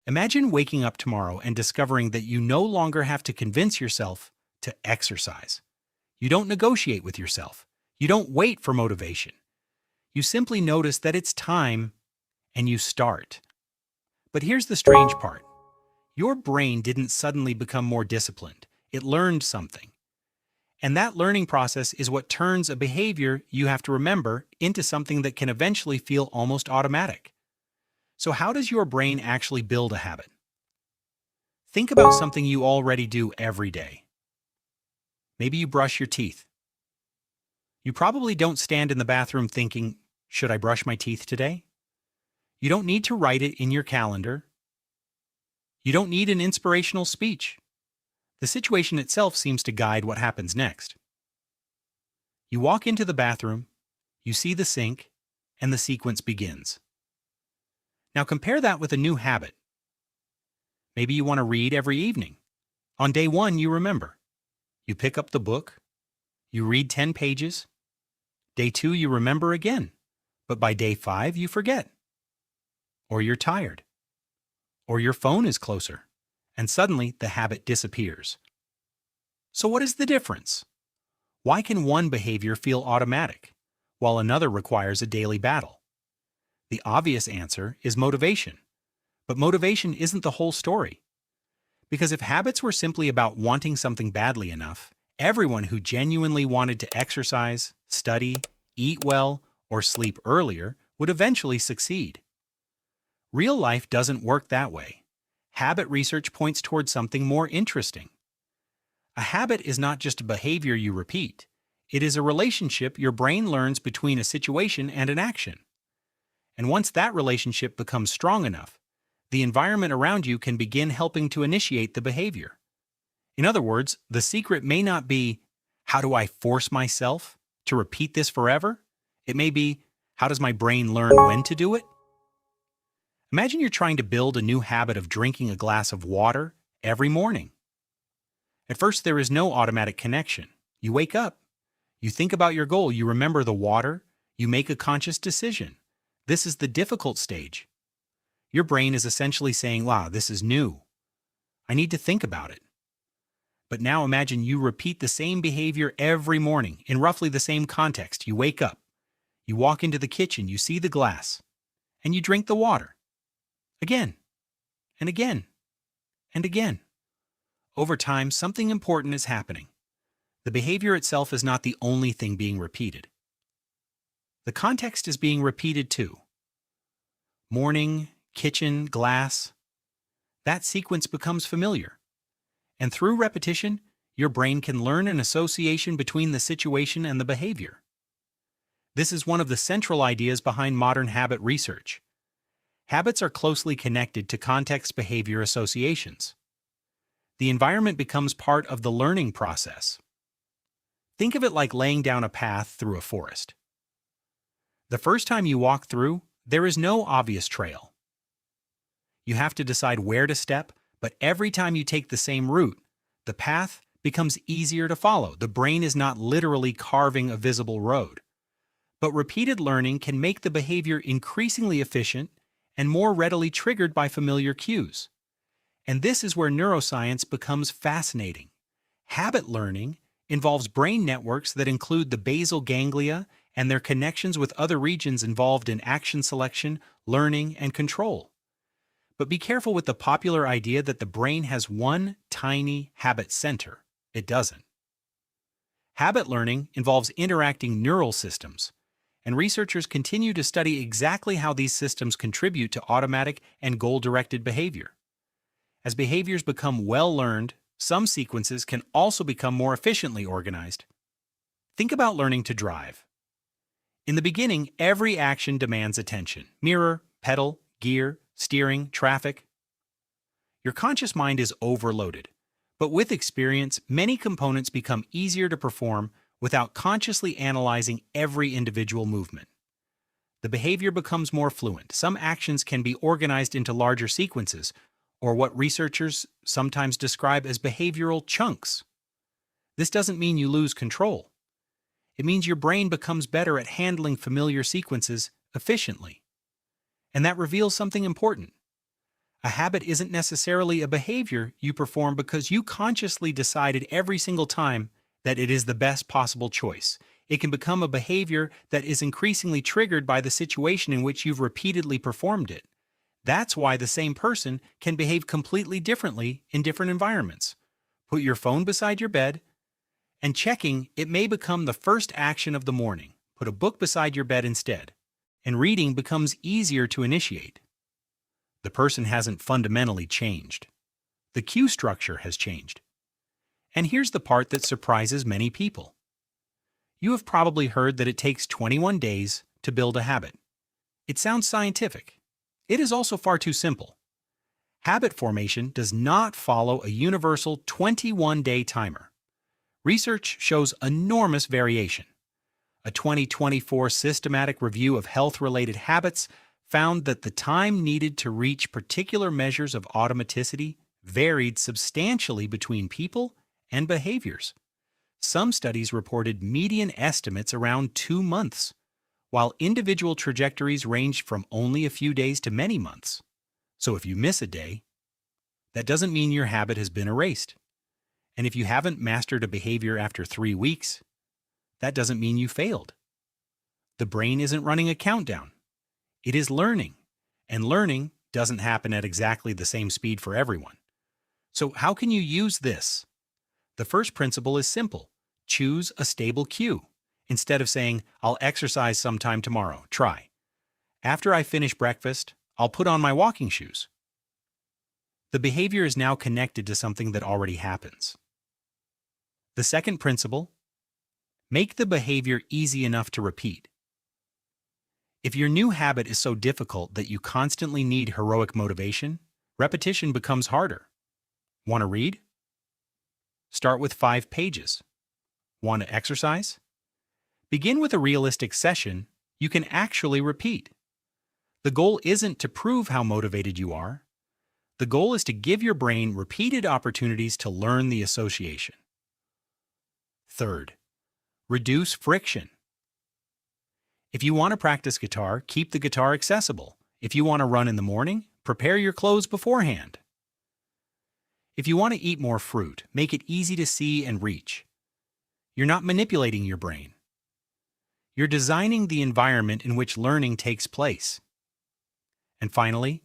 Imagine waking up tomorrow and discovering that you no longer have to convince yourself to exercise. You don't negotiate with yourself. You don't wait for motivation. You simply notice that it's time and you start. But here's the strange part. Your brain didn't suddenly become more disciplined. It learned something. And that learning process is what turns a behavior you have to remember into something that can eventually feel almost automatic. So how does your brain actually build a habit? Think about something you already do every day. Maybe you brush your teeth. You probably don't stand in the bathroom thinking, should I brush my teeth today? You don't need to write it in your calendar. You don't need an inspirational speech. The situation itself seems to guide what happens next. You walk into the bathroom, you see the sink, and the sequence begins. Now compare that with a new habit. Maybe you want to read every evening. On day one, you remember. You pick up the book, you read 10 pages. Day two, you remember again. But by day 5, you forget. Or you're tired. Or your phone is closer. And suddenly, the habit disappears. So what is the difference? Why can one behavior feel automatic, while another requires a daily battle? The obvious answer is motivation. But motivation isn't the whole story. Because if habits were simply about wanting something badly enough, everyone who genuinely wanted to exercise, study, eat well, or sleep earlier would eventually succeed. Real life doesn't work that way. Habit research points towards something more interesting. A habit is not just a behavior you repeat. It is a relationship your brain learns between a situation and an action. And once that relationship becomes strong enough, the environment around you can begin helping to initiate the behavior. In other words, the secret may not be, how do I force myself to repeat this forever? It may be, how does my brain learn when to do it? Imagine you're trying to build a new habit of drinking a glass of water every morning. At first, there is no automatic connection. You wake up, you think about your goal, you remember the water, you make a conscious decision. This is the difficult stage. Your brain is essentially saying, wow, this is new. I need to think about it. But now imagine you repeat the same behavior every morning in roughly the same context. You wake up, you walk into the kitchen, you see the glass, and you drink the water. Again, and again, and again. Over time, something important is happening. The behavior itself is not the only thing being repeated. The context is being repeated too. Morning, kitchen, glass. That sequence becomes familiar. And through repetition, your brain can learn an association between the situation and the behavior. This is one of the central ideas behind modern habit research. Habits are closely connected to context-behavior associations. The environment becomes part of the learning process. Think of it like laying down a path through a forest. The first time you walk through, there is no obvious trail. You have to decide where to step, but every time you take the same route, the path becomes easier to follow. The brain is not literally carving a visible road. But repeated learning can make the behavior increasingly efficient and more readily triggered by familiar cues. And this is where neuroscience becomes fascinating. Habit learning involves brain networks that include the basal ganglia and their connections with other regions involved in action selection, learning, and control. But be careful with the popular idea that the brain has one tiny habit center. It doesn't. Habit learning involves interacting neural systems, and researchers continue to study exactly how these systems contribute to automatic and goal-directed behavior. As behaviors become well-learned, some sequences can also become more efficiently organized. Think about learning to drive. In the beginning, every action demands attention. Mirror, pedal, gear, steering, traffic. Your conscious mind is overloaded, but with experience, many components become easier to perform without consciously analyzing every individual movement. The behavior becomes more fluent. Some actions can be organized into larger sequences, or what researchers sometimes describe as behavioral chunks. This doesn't mean you lose control. It means your brain becomes better at handling familiar sequences efficiently. And that reveals something important. A habit isn't necessarily a behavior you perform because you consciously decided every single time that it is the best possible choice. It can become a behavior that is increasingly triggered by the situation in which you've repeatedly performed it. That's why the same person can behave completely differently in different environments. Put your phone beside your bed, and checking it may become the first action of the morning. Put a book beside your bed instead, and reading becomes easier to initiate. The person hasn't fundamentally changed. The cue structure has changed. And here's the part that surprises many people. You have probably heard that it takes 21 days to build a habit. It sounds scientific. It is also far too simple. Habit formation does not follow a universal 21-day timer. Research shows enormous variation. A 2024 systematic review of health-related habits found that the time needed to reach particular measures of automaticity varied substantially between people and behaviors. Some studies reported median estimates around 2 months, while individual trajectories ranged from only a few days to many months. So if you miss a day, that doesn't mean your habit has been erased. And if you haven't mastered a behavior after 3 weeks, that doesn't mean you failed. The brain isn't running a countdown. It is learning, and learning doesn't happen at exactly the same speed for everyone. So how can you use this? The first principle is simple. Choose a stable cue. Instead of saying, I'll exercise sometime tomorrow, try. After I finish breakfast, I'll put on my walking shoes. The behavior is now connected to something that already happens. The second principle, make the behavior easy enough to repeat. If your new habit is so difficult that you constantly need heroic motivation, repetition becomes harder. Want to read? Start with 5 pages. Want to exercise? Begin with a realistic session you can actually repeat. The goal isn't to prove how motivated you are. The goal is to give your brain repeated opportunities to learn the association. Third, reduce friction. If you want to practice guitar, keep the guitar accessible. If you want to run in the morning, prepare your clothes beforehand. If you want to eat more fruit, make it easy to see and reach. You're not manipulating your brain. You're designing the environment in which learning takes place. And finally,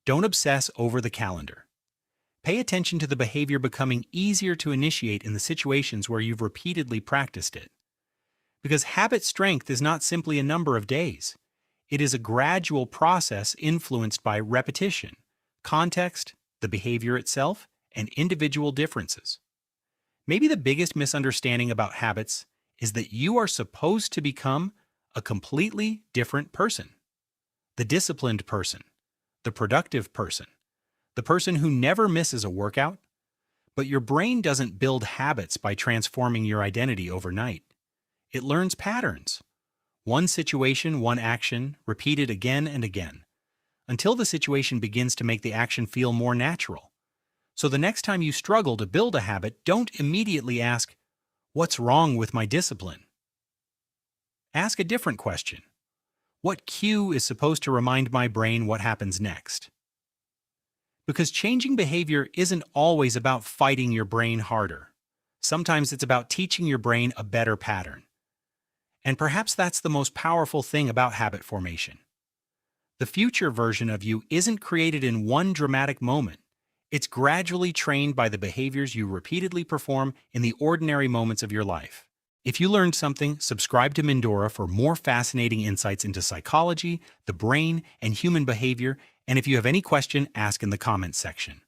don't obsess over the calendar. Pay attention to the behavior becoming easier to initiate in the situations where you've repeatedly practiced it. Because habit strength is not simply a number of days. It is a gradual process influenced by repetition, context, the behavior itself, and individual differences. Maybe the biggest misunderstanding about habits is that you are supposed to become a completely different person. The disciplined person, the productive person, the person who never misses a workout. But your brain doesn't build habits by transforming your identity overnight. It learns patterns. One situation, one action, repeated again and again, until the situation begins to make the action feel more natural. So the next time you struggle to build a habit, don't immediately ask, "What's wrong with my discipline?" Ask a different question. What cue is supposed to remind my brain what happens next? Because changing behavior isn't always about fighting your brain harder. Sometimes it's about teaching your brain a better pattern. And perhaps that's the most powerful thing about habit formation. The future version of you isn't created in one dramatic moment. It's gradually trained by the behaviors you repeatedly perform in the ordinary moments of your life. If you learned something, subscribe to Mindora for more fascinating insights into psychology, the brain, and human behavior. And if you have any question, ask in the comments section.